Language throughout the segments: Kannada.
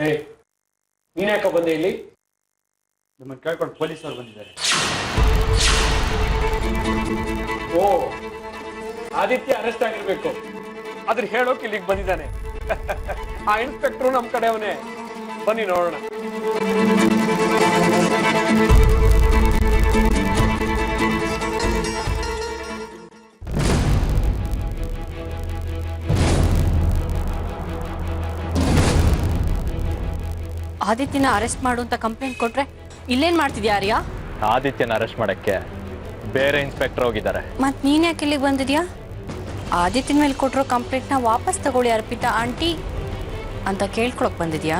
ಏಯ್ ನೀನ್ ಯಾಕೆ ಬಂದೆ ಇಲ್ಲಿ? ನಿಮ್ಮನ್ನು ಕೇಳ್ಕೊಂಡು ಪೊಲೀಸರು ಬಂದಿದ್ದಾರೆ. ಓ, ಆದಿತ್ಯ ಅರೆಸ್ಟ್ ಆಗಿರ್ಬೇಕು. ಅದ್ರ ಹೇಳೋಕೆ ಇಲ್ಲಿಗೆ ಬಂದಿದ್ದಾನೆ. ಆ ಇನ್ಸ್ಪೆಕ್ಟ್ರು ನಮ್ ಕಡೆ ಅವನೇ. ಬನ್ನಿ ನೋಡೋಣ. ಆದಿತ್ಯನ ಅರೆಸ್ಟ್ ಮಾಡು ಅಂತ ಕಂಪ್ಲೇಂಟ್ ಕೊಟ್ರೆ ಇಲ್ಲೇನ್ ಮಾಡ್ತಿದ್ಯಾ ಆರ್ಯ? ಆದಿತ್ಯನ ಅರೆಸ್ಟ್ ಮಾಡಕ್ಕೆ ಬೇರೆ ಇನ್ಸ್ಪೆಕ್ಟರ್ ಹೋಗಿದ್ದಾರೆ. ಮತ್ ನೀನ್ ಯಾಕೆ ಇಲ್ಲಿಗೆ ಬಂದಿದ್ಯಾ? ಆದಿತ್ಯನ ಮೇಲೆ ಕೊಟ್ಟಿರೋ ಕಂಪ್ಲೇಂಟ್ ನ ವಾಪಸ್ ತಗೊಳ್ಳಿ ಅರ್ಪಿತಾ ಆಂಟಿ ಅಂತ ಕೇಳ್ಕೊಳಕ್ ಬಂದಿದ್ಯಾ?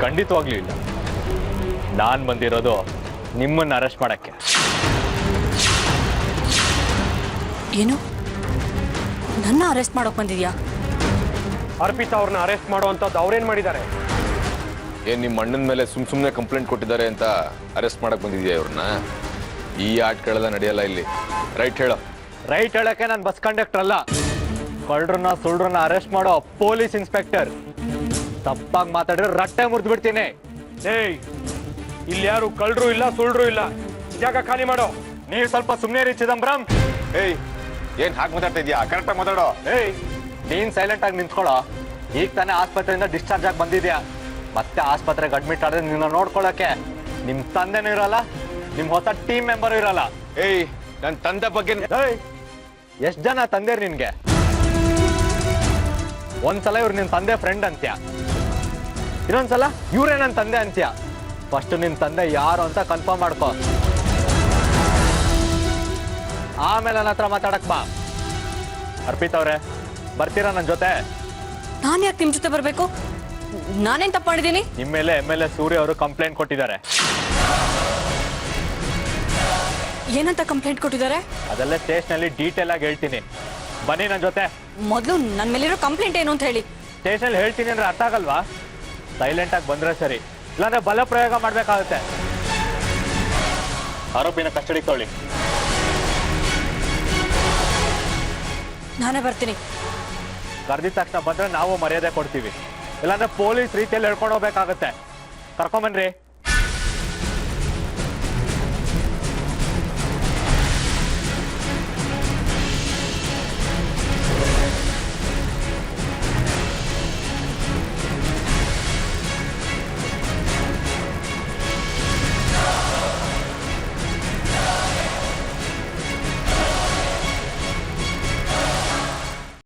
ಖಂಡಿತವಾಗ್ಲೂ ಇಲ್ಲ. ನಾನ್ ಬಂದಿರೋದು ನಿಮ್ಮನ್ನ ಅರೆಸ್ಟ್ ಮಾಡಕ್ಕೆ. ಏನು, ನನ್ನ ಅರೆಸ್ಟ್ ಮಾಡೋಕ್ ಬಂದಿದ್ಯಾ? ಅರ್ಪಿತಾ ಅವ್ರನ್ನ ಅರೆಸ್ಟ್ ಮಾಡುವಂತದ್ದು ಅವ್ರೇನ್ ಮಾಡಿದ್ದಾರೆ? ಏನ್ ನಿಮ್ಮ ಅಣ್ಣನ ಮೇಲೆ ಸುಮ್ನೆ ಕಂಪ್ಲೇಂಟ್ ಕೊಟ್ಟಿದ್ದಾರೆ ಅಂತ ಅರೆಸ್ಟ್ ಮಾಡಕ್ ಬಂದಿದ್ಯಾ ಇವ್ರನ್ನ? ಈ ಆಟಗಳೆಲ್ಲ ನಡೆಯಲ್ಲ ಇಲ್ಲಿ. ರೈಟ್ ಹೇಳೋ. ರೈಟ್ ಹೇಳಕ್ಕೆ ನಾನು ಬಸ್ ಕಂಡಕ್ಟರ್ ಅಲ್ಲ, ಕಳ್ಳರನ್ನ ಸುಳ್ರನ್ನ ಅರೆಸ್ಟ್ ಮಾಡೋ ಪೊಲೀಸ್ ಇನ್ಸ್ಪೆಕ್ಟರ್. ತಪ್ಪಾಗಿ ಮಾತಾಡಿದ್ರೆ ರಟ್ಟೆ ಮುರಿದು ಬಿಡ್ತೀನಿ. ಏಯ್, ಇಲ್ಲಿ ಯಾರು ಕಳ್ಳರು ಇಲ್ಲ, ಸುಳ್ರು ಇಲ್ಲ. ಜಾಗ ಖಾಲಿ ಮಾಡೋ. ನೀವು ಸ್ವಲ್ಪ ಸುಮ್ಮನೆ ರೀ ಚಿದಂಬರಂ. ಏಯ್, ಏನ್ ಹಾಗೆ ಮಾತಾಡ್ತಾ ಇದ್ಯಾ? ಕರೆಕ್ಟಾಗಿ ಮಾತಾಡೋ. ಏಯ್, ನೀನ್ ಸೈಲೆಂಟ್ ಆಗಿ ನಿಂತ್ಕೊಳ್ಳೋ. ಈಗ ತಾನೇ ಆಸ್ಪತ್ರೆಯಿಂದ ಡಿಸ್ಚಾರ್ಜ್ ಆಗಿ ಬಂದಿದ್ಯಾ. ಮತ್ತೆ ಆಸ್ಪತ್ರೆಗೆ ಅಡ್ಮಿಟ್ ಆದ್ರೆ ನಿನ್ನ ನೋಡ್ಕೊಳಕ್ಕೆ ನಿಮ್ ತಂದೆನೂ ಇರಲ್ಲ, ನಿಮ್ ಹೊಸ ಟೀಮ್ ಮೆಂಬರ್ ಇರಲ್ಲ. ಏಯ್, ನನ್ನ ತಂದೆ ಬಗ್ಗೆ ಎಷ್ಟ್ ಜನ ತಂದೆ ನಿನ್ಗೆ? ಒಂದ್ಸಲ ಇವ್ರು ನಿನ್ ತಂದೆ ಫ್ರೆಂಡ್ ಅಂತ್ಯ, ಇನ್ನೊಂದ್ಸಲ ಇವ್ರೇ ನನ್ನ ತಂದೆ ಅಂತ್ಯ. ಫಸ್ಟ್ ನಿನ್ ತಂದೆ ಯಾರು ಅಂತ ಕನ್ಫರ್ಮ್ ಮಾಡ್ಕೋ, ಆಮೇಲೆ ನನ್ನ ಹತ್ರ ಮಾತಾಡಕ್ ಬಾ. ಅರ್ಪಿತ್ ಅವ್ರೆ, ಬರ್ತೀರಾ ನನ್ನ ಜೊತೆ? ನಾನ್ ಯಾಕೆ ನಿಮ್ ಜೊತೆ ಬರ್ಬೇಕು? ನಾನೇನ್ ತಪ್ಪು ಮಾಡಿದ್ದೀನಿ? ನಿಮ್ಮ ಮೇಲೆ MLA ಸೂರ್ಯ ಅವರು ಕಂಪ್ಲೇಂಟ್ ಕೊಟ್ಟಿದ್ದಾರೆ. ಏನಂತ ಕಂಪ್ಲೇಂಟ್ ಕೊಟ್ಟಿದ್ದಾರೆ? ಅದೆಲ್ಲ ಸ್ಟೇಷನ್ ಅಲ್ಲಿ ಡೀಟೇಲ್ ಆಗಿ ಹೇಳ್ತೀನಿ. ಬನ್ನಿ ನನ್ನ ಜೊತೆ. ಮೊದಲು ನನ್ನ ಮೇಲಿರೋ ಕಂಪ್ಲೇಂಟ್ ಏನು ಅಂತ ಹೇಳಿ. ಸ್ಟೇಷನ್ ಹೇಳ್ತೀನಿ ಅಂದ್ರೆ ಅರ್ಥ ಆಗಲ್ವಾ? ಸೈಲೆಂಟ್ ಆಗಿ ಬಂದ್ರೆ ಸರಿ, ಇಲ್ಲಾಂದ್ರೆ ಬಲ ಪ್ರಯೋಗ ಮಾಡ್ಬೇಕಾಗುತ್ತೆ. ಆರೋಪಿನ ಕಸ್ಟಡಿಗೆ ತಗೊಳ್ಳಿ. ನಾನೇ ಬರ್ತೀನಿ. ಕರೆದಿದ ತಕ್ಷಣ ಬಂದ್ರೆ ನಾವು ಮರ್ಯಾದೆ ಕೊಡ್ತೀವಿ, ಇಲ್ಲಾಂದ್ರೆ ಪೊಲೀಸ್ ರೀತಿಯಲ್ಲಿ ಹೇಳ್ಕೊಂಡು ಹೋಗ್ಬೇಕಾಗತ್ತೆ. ಕರ್ಕೊಂಬನ್ರಿ.